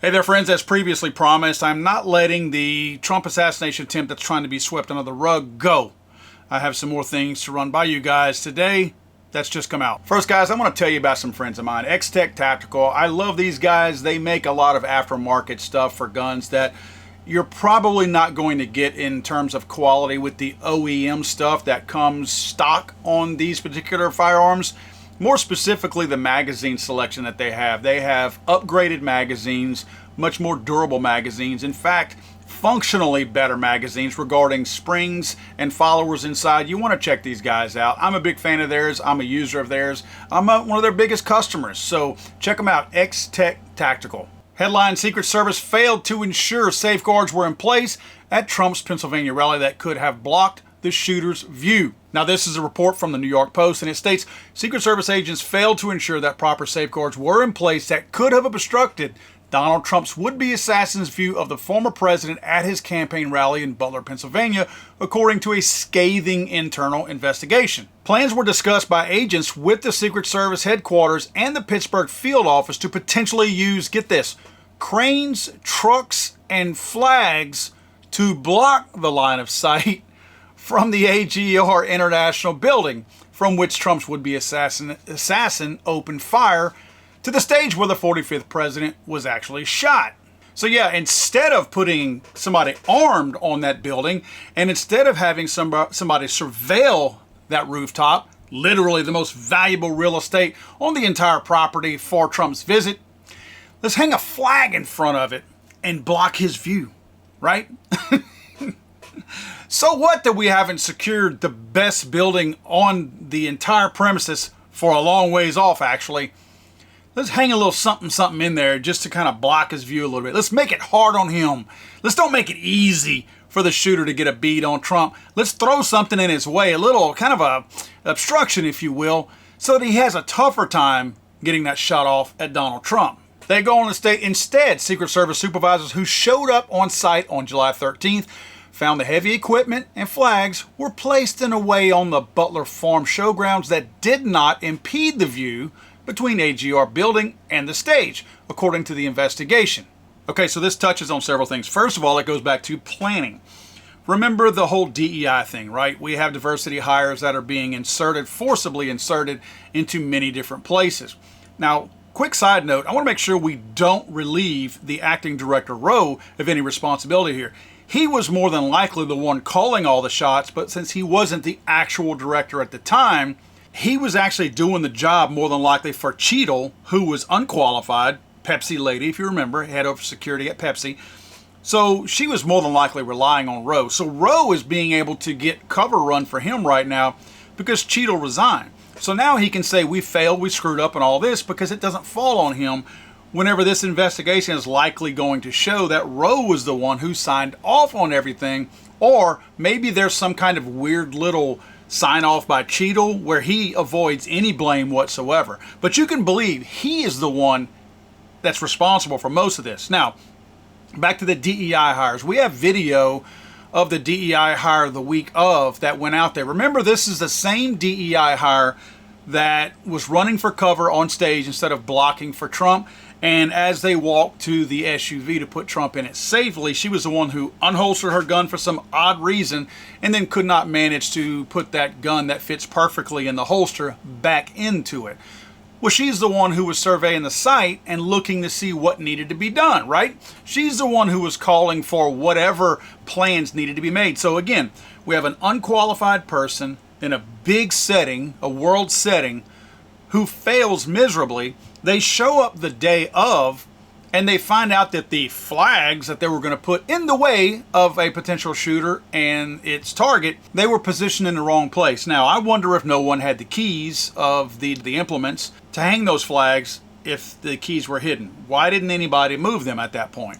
Hey there, friends. As previously promised, I'm not letting the Trump assassination attempt that's trying to be swept under the rug go. I have some more things to run by you guys today that's just come out. First, guys, I want to tell you about some friends of mine, X-Tech Tactical. I love these guys. They make a lot of aftermarket stuff for guns that you're probably not going to get in terms of quality with the OEM stuff that comes stock on these particular firearms. More specifically, the magazine selection that they have. They have upgraded magazines, much more durable magazines. In fact, functionally better magazines regarding springs and followers inside. You want to check these guys out. I'm a big fan of theirs. I'm a user of theirs. I'm one of their biggest customers. So check them out, X-Tech Tactical. Headline: Secret Service failed to ensure safeguards were in place at Trump's Pennsylvania rally that could have blocked the shooter's view. Now, this is a report from the New York Post, and it states Secret Service agents failed to ensure that proper safeguards were in place that could have obstructed Donald Trump's would-be assassin's view of the former president at his campaign rally in Butler, Pennsylvania, according to a scathing internal investigation. Plans were discussed by agents with the Secret Service headquarters and the Pittsburgh field office to potentially use, get this, cranes, trucks, and flags to block the line of sight from the AGR International building, from which Trump's would-be assassin opened fire to the stage where the 45th president was actually shot. So yeah, instead of putting somebody armed on that building, and instead of having somebody surveil that rooftop, literally the most valuable real estate on the entire property for Trump's visit, let's hang a flag in front of it and block his view, right? So what that we haven't secured the best building on the entire premises for a long ways off, actually. Let's hang a little something in there just to kind of block his view a little bit. Let's make it hard on him. Let's don't make it easy for the shooter to get a bead on Trump. Let's throw something in his way, a little kind of a obstruction, if you will, so that he has a tougher time getting that shot off at Donald Trump. They go on to state, instead, Secret Service supervisors who showed up on site on July 13th found the heavy equipment and flags were placed in a way on the Butler Farm showgrounds that did not impede the view between AGR building and the stage, according to the investigation. Okay, so this touches on several things. First of all, it goes back to planning. Remember the whole DEI thing, right? We have diversity hires that are being forcibly inserted into many different places. Now, quick side note, I want to make sure we don't relieve the acting director, Rowe, of any responsibility here. He was more than likely the one calling all the shots, but since he wasn't the actual director at the time, he was actually doing the job more than likely for Cheadle, who was unqualified, Pepsi lady, if you remember, head of security at Pepsi. So she was more than likely relying on Rowe. So Rowe is being able to get cover run for him right now because Cheadle resigned. So now he can say we failed, we screwed up and all this because it doesn't fall on him whenever this investigation is likely going to show that Rowe was the one who signed off on everything, or maybe there's some kind of weird little sign off by Cheadle where he avoids any blame whatsoever. But you can believe he is the one that's responsible for most of this. Now, back to the DEI hires. We have video of the DEI hire the week of that went out there. Remember, this is the same DEI hire that was running for cover on stage instead of blocking for Trump. And as they walked to the SUV to put Trump in it safely, she was the one who unholstered her gun for some odd reason and then could not manage to put that gun that fits perfectly in the holster back into it. Well, she's the one who was surveying the site and looking to see what needed to be done, right? She's the one who was calling for whatever plans needed to be made. So again, we have an unqualified person in a big setting, a world setting, who fails miserably. They show up the day of, and they find out that the flags that they were going to put in the way of a potential shooter and its target, they were positioned in the wrong place. Now, I wonder if no one had the keys of the implements to hang those flags if the keys were hidden. Why didn't anybody move them at that point?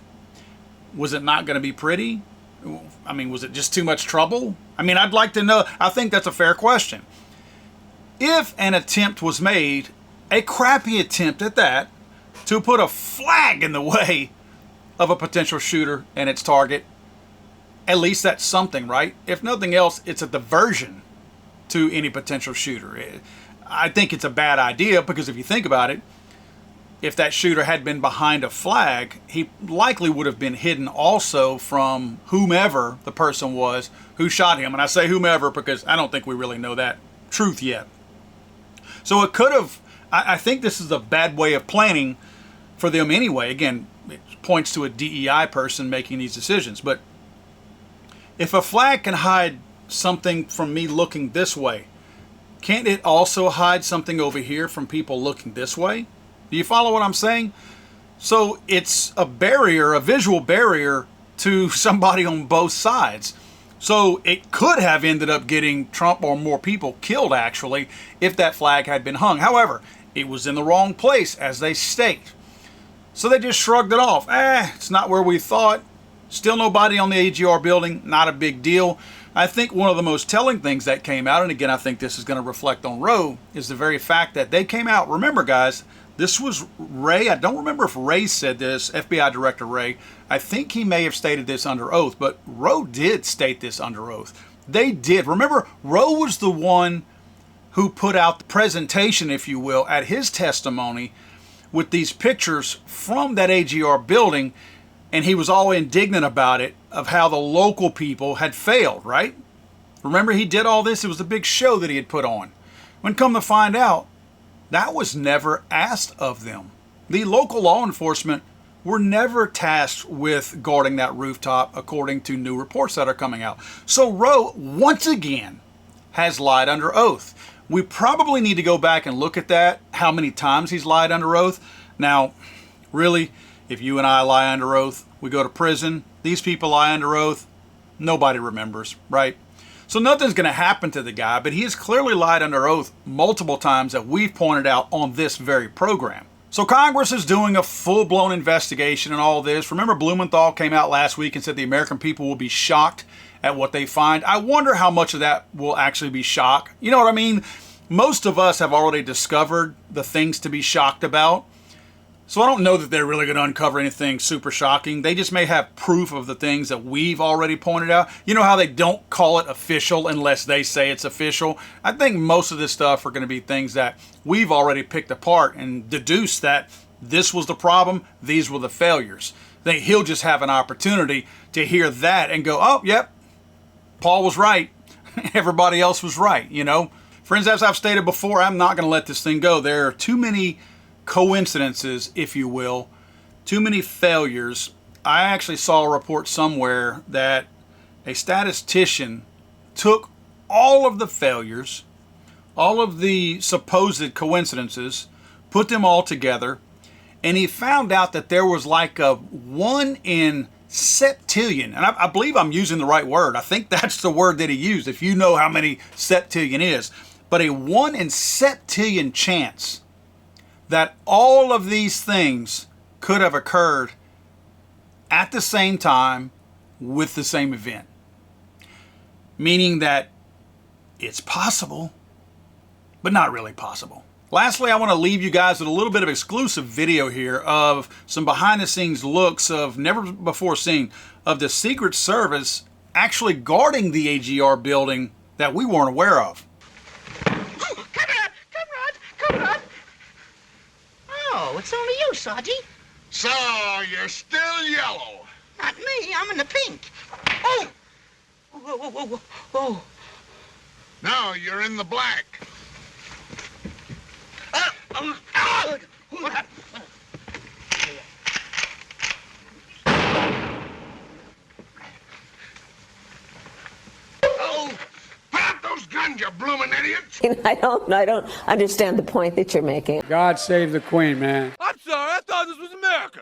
Was it not going to be pretty? I mean, was it just too much trouble? I mean, I'd like to know. I think that's a fair question. If an attempt was made, a crappy attempt at that, to put a flag in the way of a potential shooter and its target, at least that's something, right? If nothing else, it's a diversion to any potential shooter. I think it's a bad idea because if you think about it, if that shooter had been behind a flag, he likely would have been hidden also from whomever the person was who shot him. And I say whomever because I don't think we really know that truth yet. So it could have, I think this is a bad way of planning for them anyway. Again, it points to a DEI person making these decisions. But if a flag can hide something from me looking this way, can't it also hide something over here from people looking this way? Do you follow what I'm saying? So it's a barrier, a visual barrier to somebody on both sides. So it could have ended up getting Trump or more people killed, actually, if that flag had been hung. However, it was in the wrong place, as they state. So they just shrugged it off. It's not where we thought. Still nobody on the AGR building, not a big deal. I think one of the most telling things that came out, and again, I think this is going to reflect on Roe, is the very fact that they came out. Remember, guys, this was Wray. I don't remember if Wray said this, FBI Director Wray. I think he may have stated this under oath, but Roe did state this under oath. They did. Remember, Roe was the one who put out the presentation, if you will, at his testimony with these pictures from that AGR building, and he was all indignant about it, of how the local people had failed, right? Remember, he did all this. It was a big show that he had put on. When come to find out, that was never asked of them. The local law enforcement were never tasked with guarding that rooftop, according to new reports that are coming out. So Roe, once again, has lied under oath. We probably need to go back and look at that, how many times he's lied under oath. Now, really, if you and I lie under oath, we go to prison, these people lie under oath, nobody remembers, right? So nothing's going to happen to the guy, but he has clearly lied under oath multiple times that we've pointed out on this very program. So Congress is doing a full-blown investigation and all this. Remember, Blumenthal came out last week and said the American people will be shocked at what they find. I wonder how much of that will actually be shock. You know what I mean? Most of us have already discovered the things to be shocked about. So I don't know that they're really going to uncover anything super shocking. They just may have proof of the things that we've already pointed out. You know how they don't call it official unless they say it's official? I think most of this stuff are going to be things that we've already picked apart and deduced that this was the problem, these were the failures. He'll just have an opportunity to hear that and go, oh, yep, Paul was right. Everybody else was right, you know? Friends, as I've stated before, I'm not going to let this thing go. There are too many coincidences, if you will, too many failures. I actually saw a report somewhere that a statistician took all of the failures, all of the supposed coincidences, put them all together, and he found out that there was like a 1 in septillion, and I believe I'm using the right word. I think that's the word that he used, if you know how many septillion is, but a 1 in septillion chance that all of these things could have occurred at the same time with the same event. Meaning that it's possible, but not really possible. Lastly, I want to leave you guys with a little bit of exclusive video here of some behind the scenes looks of never before seen of the Secret Service actually guarding the AGR building that we weren't aware of. Oh, it's only you, Sergeant. So, you're still yellow. Not me, I'm in the pink. Oh! Whoa, whoa, whoa, whoa, whoa. Now you're in the black. What happened? Oh! Put up those guns, you bloomin' idiots! I don't understand the point that you're making. God save the Queen, man. I'm sorry, I thought this was America.